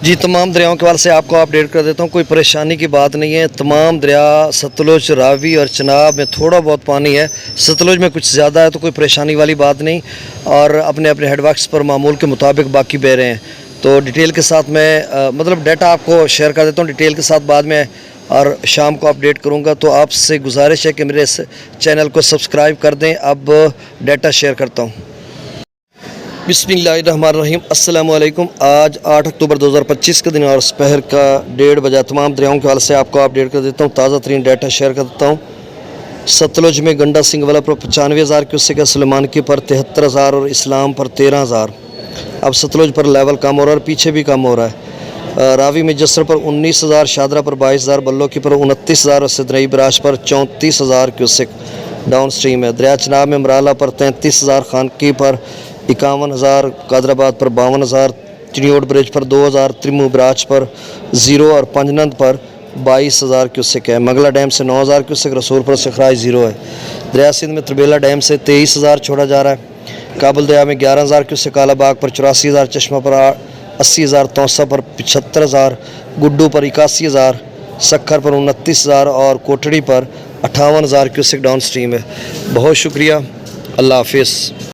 जी, तमाम दरियाओं के हवाले से आपको अपडेट कर देता हूँ। कोई परेशानी की बात नहीं है। तमाम दरिया सतलुज, रावी और चनाब में थोड़ा बहुत पानी है। सतलुज में कुछ ज़्यादा है तो कोई परेशानी वाली बात नहीं, और अपने अपने हेडवर्क्स पर मामूल के मुताबिक बाकी बह रहे हैं। तो डिटेल के साथ मैं मतलब डाटा आपको शेयर कर देता हूँ डिटेल के साथ बाद में, और शाम को अपडेट करूँगा। तो आपसे गुजारिश है कि मेरे इस चैनल को सब्सक्राइब कर दें। अब डाटा शेयर करता हूँ। बिस्मिल्लाहिर्रहमानिर्रहीम, अस्सलाम वालेकुम। आज 8 अक्टूबर 2025 का दिन और दोपहर का 1:30 बजा। तमाम दरियाओं के हवाले से आपको अपडेट कर देता हूँ, ताज़ा तरीन डाटा शेयर कर देता हूँ। सतलुज में गंडा सिंगवाला पर 95,000 क्यूसेक है, सुलेमानकी पर 73,000 और इस्लाम पर 13,000। अब सतलुज पर लेवल कम हो रहा है और पीछे भी कम हो रहा है। रावी में जसर पर 19,000, शादरा पर 22,000, बल्लोकी पर 29,000 और सिदरई बराश पर 34,000 क्यूसेक डाउन स्ट्रीम है। दरिया चनाब में मराला पर 33,000, खानकी पर 51,000, कादराबाद पर 52,000, चिनियोट ब्रिज पर 2,000, त्रिमू बराच पर 0 और पंजनंद पर 22,000 क्यूसेक है। मंगला डैम से 9,000 क्यूसेक, रसूलपुर से खराज 0 है। दरिया सिंध में त्रिबेला डैम से 23,000 छोड़ा जा रहा है। काबुल दरिया में 11,000 क्यूसेक, कालाबाग पर 84,000, चश्मा पर 80,000, तौसा पर 75,000, गुड्डू पर 81,000, सखर पर 29,000 और कोटड़ी पर 58,000 क्यूसेक डाउन स्ट्रीम है। बहुत शुक्रिया, अल्लाह हाफिज़।